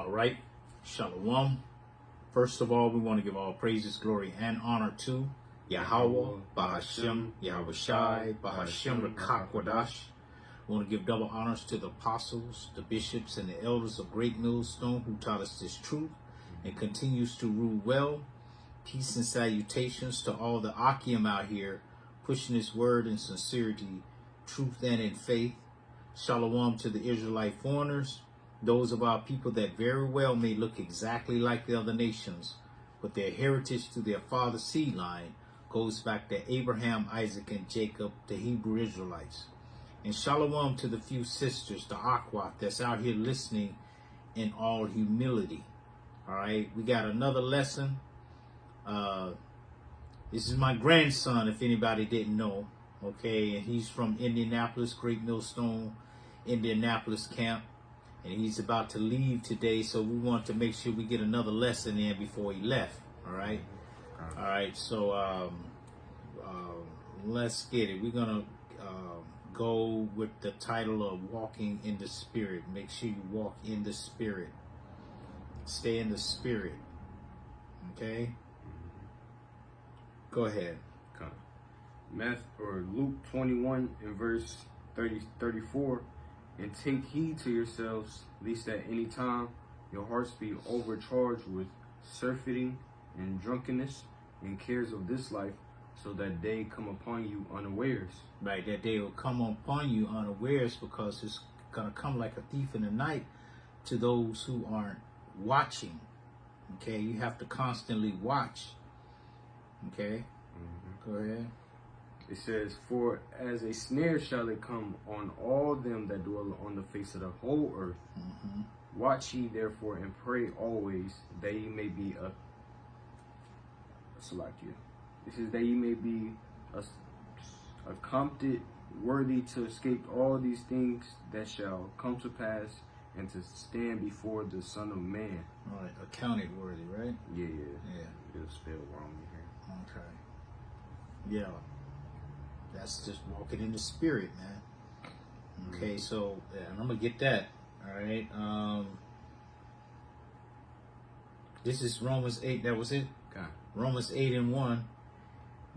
All right, Shalom. First of all, we want to give all praises, glory, and honor to Yahweh, Bahashem, Yahweh Shai, Bahashem Rakakwadash. We want to give double honors to the apostles, the bishops, and the elders of Great Millstone who taught us this truth and continues to rule well. Peace and salutations to all the Akim out here pushing this word in sincerity, truth, and in faith. Shalom to the Israelite foreigners, those of our people that very well may look exactly like the other nations, but their heritage through their father's seed line goes back to Abraham, Isaac, and Jacob, the Hebrew Israelites. And shalom to the few sisters, the Akwat, that's out here listening in all humility. All right, we got another lesson. This is my grandson, if anybody didn't know. Okay, and he's from Indianapolis, Great Millstone, Indianapolis camp. And he's about to leave today, so we want to make sure we get another lesson in before he left. All right? All right, so let's get it. We're going to go with the title of Walking in the Spirit. Make sure you walk in the Spirit. Stay in the Spirit. Okay? Go ahead. Luke 21 and verse 34. And take heed to yourselves, lest at any time your hearts be overcharged with surfeiting and drunkenness and cares of this life, so that day come upon you unawares. Right, that day will come upon you unawares, because it's going to come like a thief in the night to those who aren't watching. Okay, you have to constantly watch. Okay, Go ahead. It says, for as a snare shall it come on all them that dwell on the face of the whole earth. Watch ye therefore and pray always, that ye may be It says that ye may be accompted worthy to escape all these things that shall come to pass, and to stand before the Son of Man. All right, accounted worthy, right? Yeah. Yeah. It's spelled wrong in here. Okay. Yeah. That's just walking in the Spirit, man. Okay, so and I'm gonna get that. All right. This is Romans 8. That was it. Okay. Romans 8:1.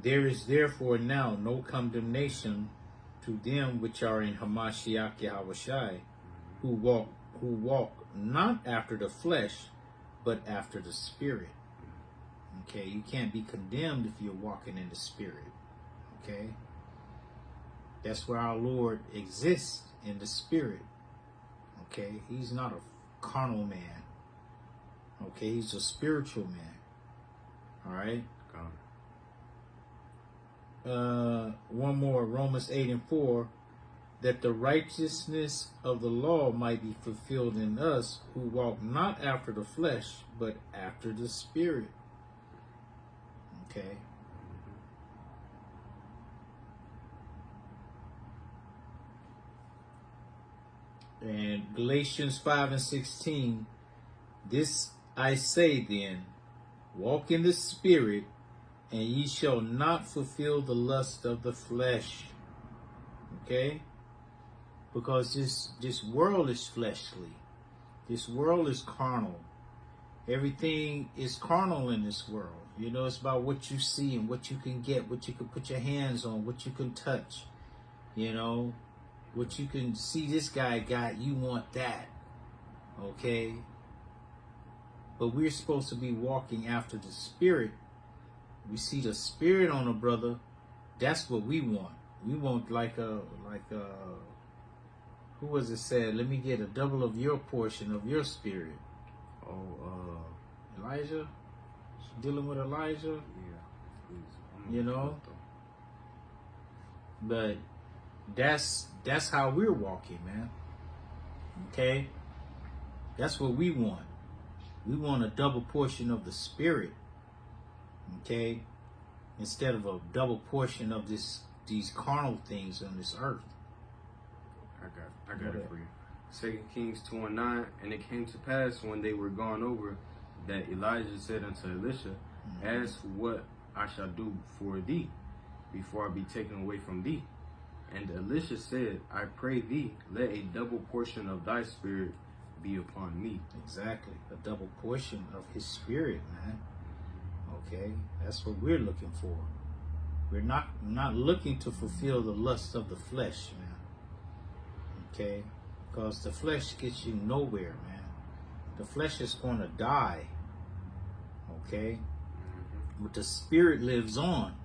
There is therefore now no condemnation to them which are in Hamashiach Yahushai, who walk not after the flesh, but after the Spirit. Okay, you can't be condemned if you're walking in the Spirit. Okay. That's where our Lord exists, in the Spirit. Okay, he's not a carnal man. Okay, he's a spiritual man. All right. One more, Romans 8:4, that the righteousness of the law might be fulfilled in us, who walk not after the flesh, but after the Spirit. Okay. And Galatians 5:16, this I say then, walk in the Spirit, and ye shall not fulfill the lust of the flesh. Okay? Because this world is fleshly. This world is carnal. Everything is carnal in this world. You know, it's about what you see and what you can get, what you can put your hands on, what you can touch. You know, what you can see this guy got, you want that. Okay? But we're supposed to be walking after the Spirit. We see the Spirit on a brother, that's what we want. We want who was it said, let me get a double of your portion of your spirit. Elijah? Dealing with Elijah? Yeah. You know? But that's how we're walking, man. Okay? That's what we want. We want a double portion of the Spirit. Okay? Instead of a double portion of these carnal things on this earth. I got it for you. 2 Kings 2:9, and it came to pass when they were gone over, that Elijah said unto Elisha, ask what I shall do for thee, before I be taken away from thee. And Elisha said, I pray thee, let a double portion of thy spirit be upon me. Exactly. A double portion of his spirit, man. Okay? That's what we're looking for. We're not looking to fulfill the lust of the flesh, man. Okay? Because the flesh gets you nowhere, man. The flesh is going to die. Okay? But the spirit lives on.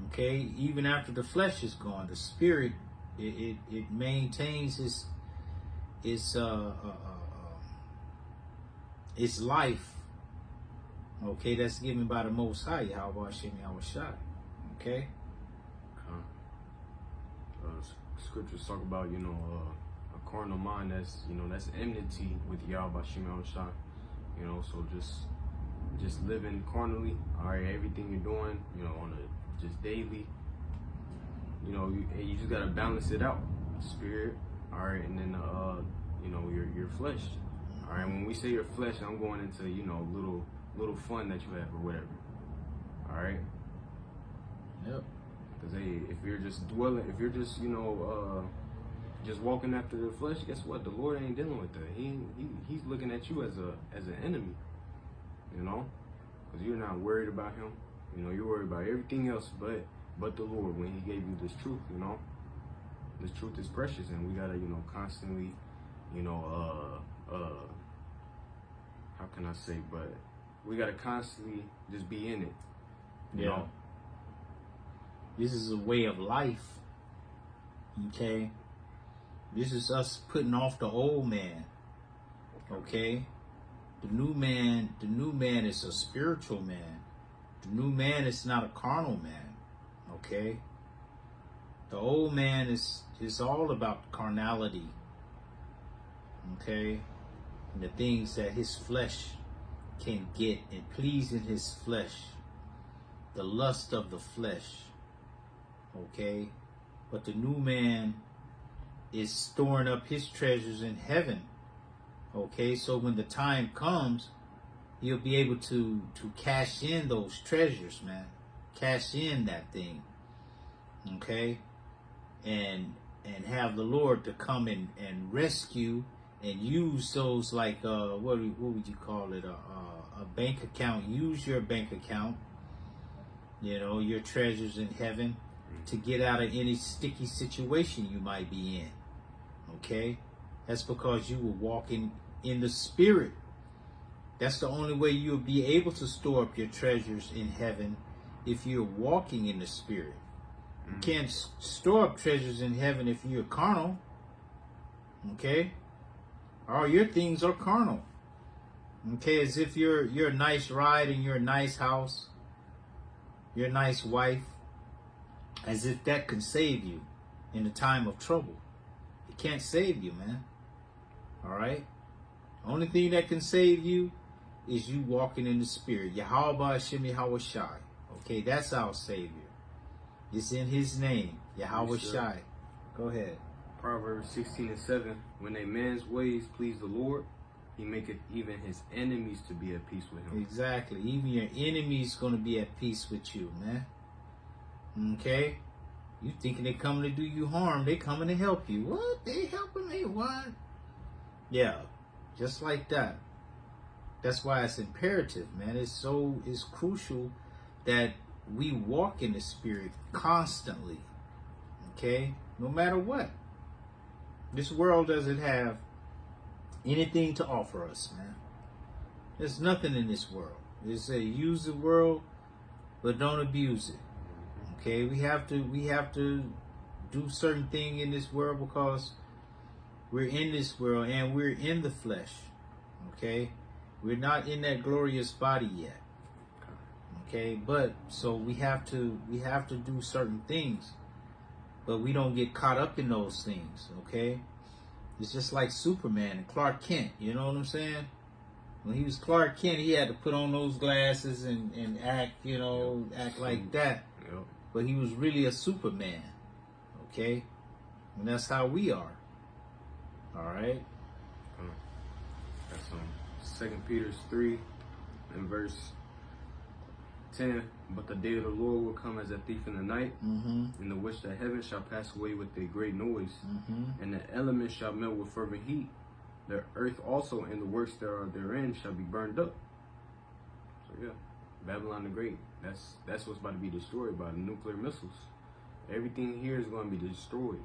Okay? Even after the flesh is gone, the spirit, it maintains its life. Okay? That's given by the Most High, Yahweh Hashem Yahweh Shai. Okay? Scriptures talk about, a carnal mind that's enmity with Yahweh Hashem Yahweh Shai. So just living carnally, all right, everything you're doing, on a just daily, you just gotta balance it out, spirit, all right, and then your flesh, all right. When we say your flesh, I'm going into little fun that you have or whatever, all right. Yep. Because if you're just dwelling, if you're just just walking after the flesh, guess what? The Lord ain't dealing with that. He's looking at you as an enemy. Because you're not worried about him. You're worried about everything else but the Lord when he gave you this truth, This truth is precious, and we gotta, constantly, how can I say, but we gotta constantly just be in it, you know? This is a way of life, okay? This is us putting off the old man, okay? The new man is a spiritual man. The new man is not a carnal man, okay? The old man is all about carnality, okay? And the things that his flesh can get and pleasing his flesh, the lust of the flesh, okay? But the new man is storing up his treasures in heaven. Okay, so when the time comes, you'll be able to cash in those treasures, man. Cash in that thing. Okay? And have the Lord to come and rescue and use those, like what would you call it? A bank account. Use your bank account, your treasures in heaven, to get out of any sticky situation you might be in. Okay? That's because you were walking in the spirit. That's the only way you'll be able to store up your treasures in heaven, if you're walking in the spirit. You can't store up treasures in heaven if you're carnal. Okay? All your things are carnal. Okay, as if your nice ride in your nice house, your nice wife, as if that can save you in the time of trouble. It can't save you, man. All right? The only thing that can save you is you walking in the spirit. Yahweh Hashem Yahweh Shai. Okay, that's our Savior. It's in his name, Yahweh Shai. Go ahead. Proverbs 16:7. When a man's ways please the Lord, he maketh even his enemies to be at peace with him. Exactly. Even your enemies going to be at peace with you, man. Okay? You thinking they coming to do you harm, they coming to help you. What? They helping me? What? Yeah, just like that. That's why it's imperative, man. It's crucial that we walk in the spirit constantly. Okay? No matter what. This world doesn't have anything to offer us, man. There's nothing in this world. They say use the world, but don't abuse it. Okay, we have to do certain thing in this world because we're in this world and we're in the flesh. Okay, we're not in that glorious body yet. Okay, but so we have to do certain things, but we don't get caught up in those things. Okay, it's just like Superman and Clark Kent. You know what I'm saying? When he was Clark Kent, he had to put on those glasses and act, act like that. Yep. But he was really a Superman, okay? And that's how we are, all right? That's 2 Peter 3 and verse 10. But the day of the Lord will come as a thief in the night, in the which the heavens shall pass away with a great noise, and the elements shall melt with fervent heat. the earth also and the works that are therein shall be burned up. So yeah, Babylon the Great. That's what's about to be destroyed by the nuclear missiles. Everything here is going to be destroyed.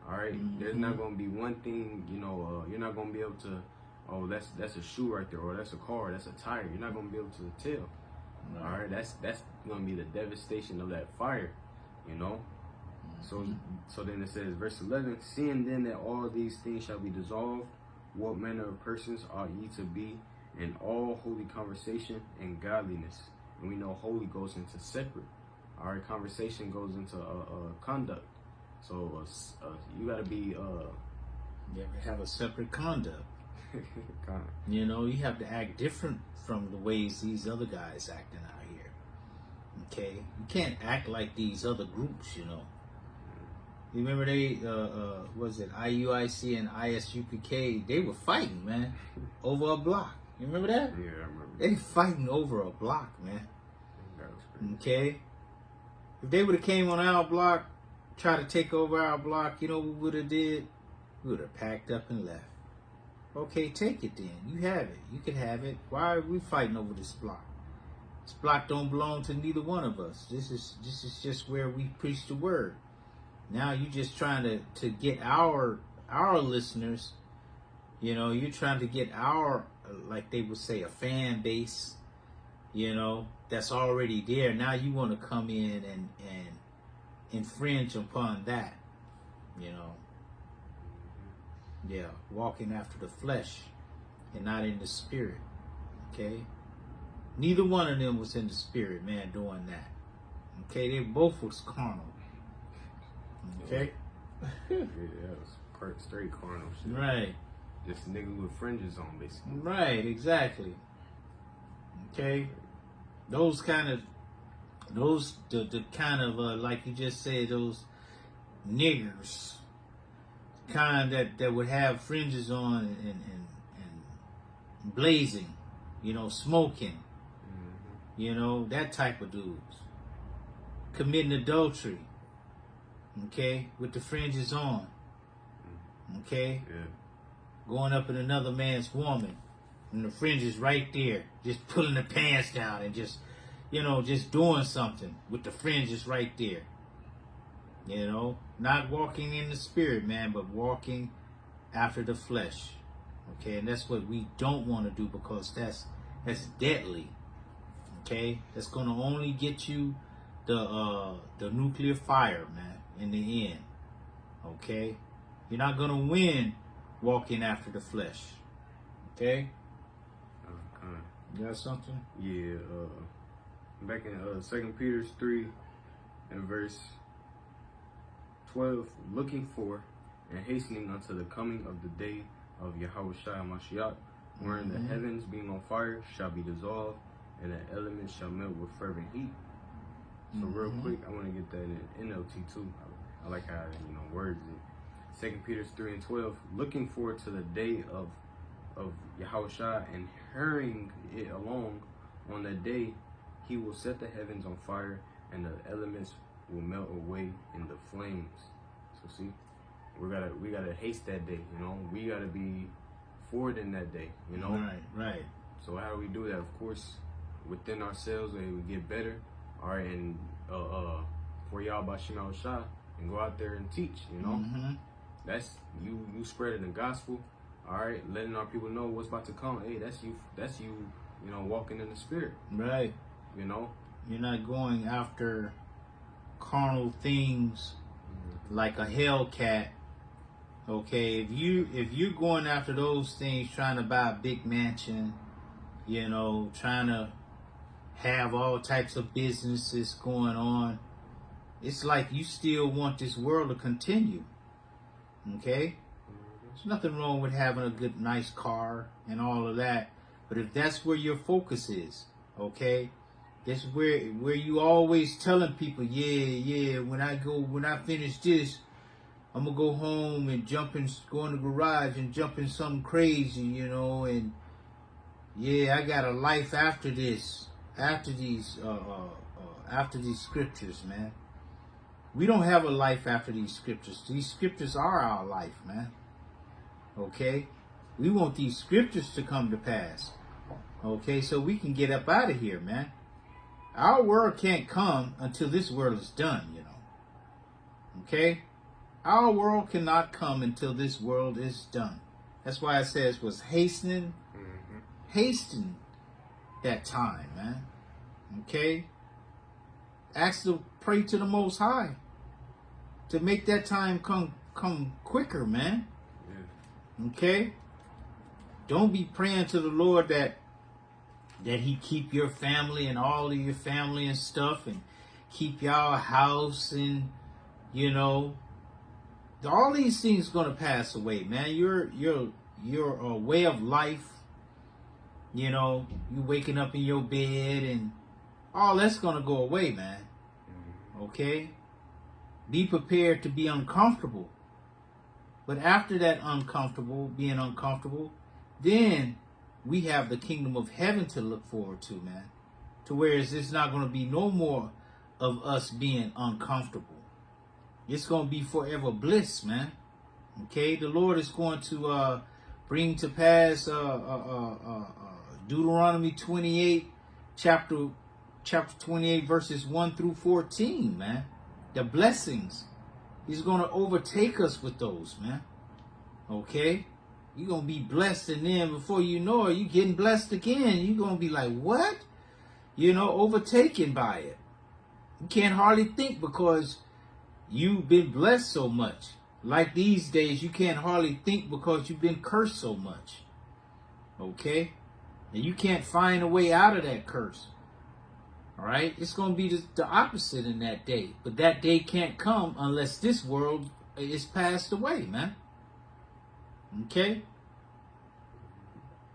All right? There's not going to be one thing. You're not going to be able to. Oh, that's a shoe right there, or that's a car, that's a tire. You're not going to be able to tell. Right. All right? That's going to be the devastation of that fire. So then it says, verse 11, seeing then that all these things shall be dissolved, what manner of persons ought ye to be in all holy conversation and godliness? And we know holy goes into separate. All right, conversation goes into conduct. So you got to be. You have to have a separate conduct. You have to act different from the ways these other guys acting out here. Okay, you can't act like these other groups. You remember they was it IUIC and ISUPK? They were fighting, man, over a block. You remember that? Yeah, I remember. They fighting over a block, man. That was crazy. Okay, if they would have came on our block, tried to take over our block, you know what we would have did? We would have packed up and left. Okay, take it then. You have it. You can have it. Why are we fighting over this block? This block don't belong to neither one of us. This is just where we preach the word. Now you just trying to get our listeners. You're trying to get our, like they would say, a fan base. That's already there. Now you want to come in and infringe upon that. Yeah, walking after the flesh and not in the spirit. Okay? Neither one of them was in the spirit, man, doing that. Okay? They both was carnal. Okay? Yeah, that was straight carnal shit. Right. Just niggas with fringes on, basically. Right, exactly. Okay? Those kind of, the kind of, like you just said, those niggers, kind that would have fringes on and blazing, smoking, that type of dudes, committing adultery, okay, with the fringes on, okay, going up in another man's woman, and the fringes right there, just pulling the pants down and just doing something with the fringes right there. Not walking in the spirit, man, but walking after the flesh. Okay, and that's what we don't want to do, because that's deadly. Okay, that's gonna only get you the nuclear fire, man, in the end. Okay, you're not gonna win walking after the flesh. Okay, you got something? Yeah, back in 2 Peter 3 and verse 12, looking for and hastening unto the coming of the day of Yahushua Mashiach, wherein the heavens being on fire shall be dissolved, and the elements shall melt with fervent heat. So real quick, I want to get that in NLT too. I like how words it. 2 Peter 3 and 12, looking forward to the day of Yahushua, and hurrying it along. On that day, he will set the heavens on fire, and the elements will melt away in the flames. So see, we gotta haste that day. We gotta be forward in that day. Right. So how do we do that? Of course, within ourselves, we get better. All right, and for y'all by Shema Shah, and go out there and teach. That's you spreading the gospel. All right, letting our people know what's about to come. Hey, that's you. Walking in the spirit. Right. You're not going after carnal things like a Hellcat. Okay, if you're going after those things, trying to buy a big mansion, trying to have all types of businesses going on, it's like you still want this world to continue. Okay, there's nothing wrong with having a good, nice car and all of that, but if that's where your focus is, okay, that's where you always telling people, when I finish this, I'm gonna go home and go in the garage and jump in something crazy, and I got a life after this, after these scriptures, man. We don't have a life after these scriptures. These scriptures are our life, man. Okay? We want these scriptures to come to pass. Okay, so we can get up out of here, man. Our world can't come until this world is done, you know. Okay? Our world cannot come until this world is done. That's why it says was hastening that time, man. Okay? Ask to pray to the Most High to make that time come quicker, man. Yeah. Okay? Don't be praying to the Lord that He keep your family and all of your family and stuff, and keep y'all house, and you know, all these things gonna pass away, man. Your way of life, you know, you waking up in your bed and all that's gonna go away, man. Okay? Be prepared to be uncomfortable. But after that being uncomfortable, then we have the kingdom of heaven to look forward to, man. To where it's not going to be no more of us being uncomfortable. It's going to be forever bliss, man. Okay? The Lord is going to bring to pass Deuteronomy 28, chapter 28, verses 1 through 14, man. The blessings. He's going to overtake us with those, man. Okay? You're going to be blessed, and then before you know it, you're getting blessed again. You're going to be like, what? You know, overtaken by it. You can't hardly think because you've been blessed so much. Like these days, you can't hardly think because you've been cursed so much. Okay? And you can't find a way out of that curse. All right? It's going to be the opposite in that day. But that day can't come unless this world is passed away, man. Okay?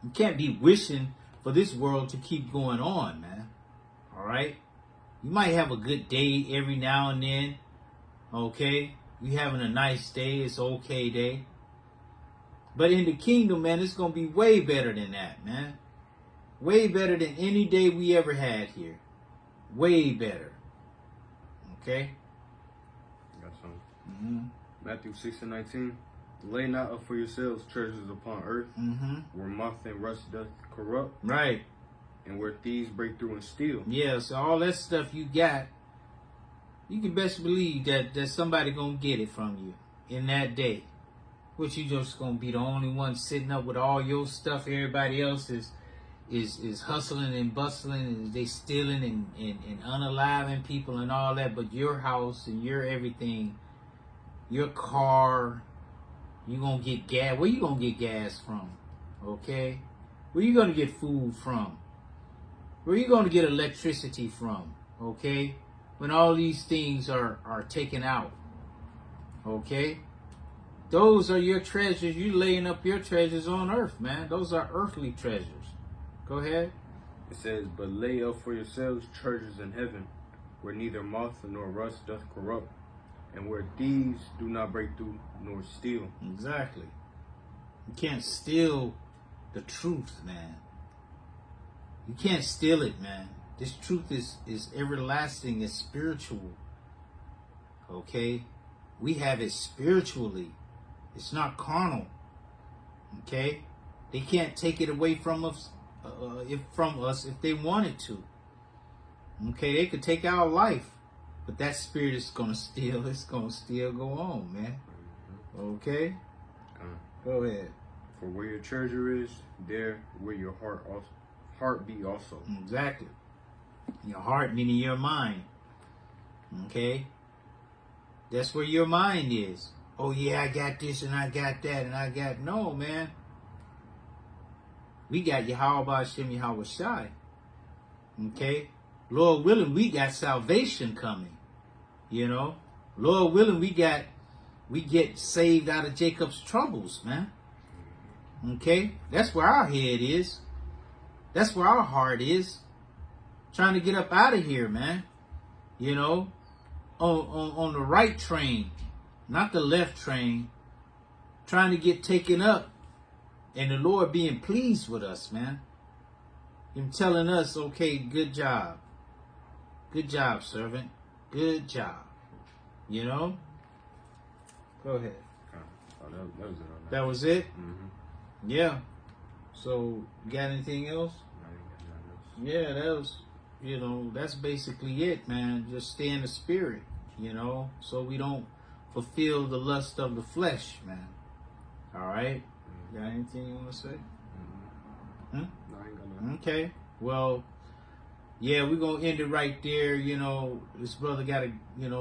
You can't be wishing for this world to keep going on, man. All right? You might have a good day every now and then. Okay? You having a nice day. It's okay day. But in the kingdom, man, it's going to be way better than that, man. Way better than any day we ever had here. Way better. Okay? Got some. Matthew 6:19. Lay not up for yourselves treasures upon earth, where moth and rust doth corrupt, right, and where thieves break through and steal. Yeah, so all that stuff you got, you can best believe that somebody gonna get it from you in that day. Which you just gonna be the only one sitting up with all your stuff. Everybody else is hustling and bustling, and they stealing and unaliving people and all that. But your house and your everything, your car, you gonna get gas. Where you gonna get gas from? Okay? Where you gonna get food from? Where you gonna get electricity from? Okay? When all these things are taken out. Okay? Those are your treasures. You laying up your treasures on earth, man. Those are earthly treasures. Go ahead. It says, but lay up for yourselves treasures in heaven, where neither moth nor rust doth corrupt, and where thieves do not break through nor steal. Exactly. You can't steal the truth, man. You can't steal it, man. This truth is everlasting, it's spiritual. Okay? We have it spiritually. It's not carnal. Okay? They can't take it away from us if they wanted to. Okay? They could take our life. But that spirit is gonna still go on, man. Okay? Go ahead. For where your treasure is, there will your heart be also. Exactly. Your heart meaning your mind. Okay? That's where your mind is. Oh yeah, I got this and I got that and I got... No, man. We got Yahweh Hashem Yahweh Shai. Okay? Lord willing, we got salvation coming. You know? Lord willing, we get saved out of Jacob's troubles, man. Okay? That's where our head is. That's where our heart is. Trying to get up out of here, man. You know? On the right train. Not the left train. Trying to get taken up. And the Lord being pleased with us, man. Him telling us, okay, good job. Good job, servant. Good job. You know? Go ahead. Oh, that was it on that. That was it? Yeah. So, you got anything else? I ain't got nothing else. Yeah, that was, that's basically it, man. Just stay in the spirit, so we don't fulfill the lust of the flesh, man. All right? Got anything you want to say? No, I ain't got nothing. Okay. Well, yeah, we're going to end it right there. This brother got to,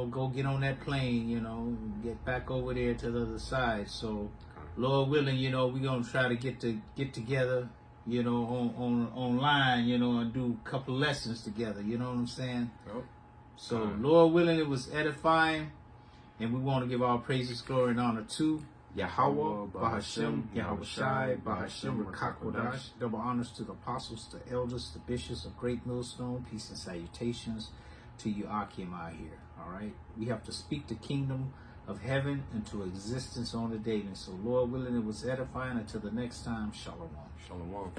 go get on that plane, get back over there to the other side. So, Lord willing, we're going to try to get together, on online, and do a couple lessons together. You know what I'm saying? Yep. So, Lord willing, it was edifying. And we want to give all praises, glory, and honor to Yahweh, Bahashem, Yahweh Shai, Bahashem, Rakakwadash. Double honors to the apostles, the elders, the bishops of Great Millstone. Peace and salutations to you, Akim, out here. All right? We have to speak the kingdom of heaven into existence on the daily. So, Lord willing, it was edifying. Until the next time, Shalom. Shalom.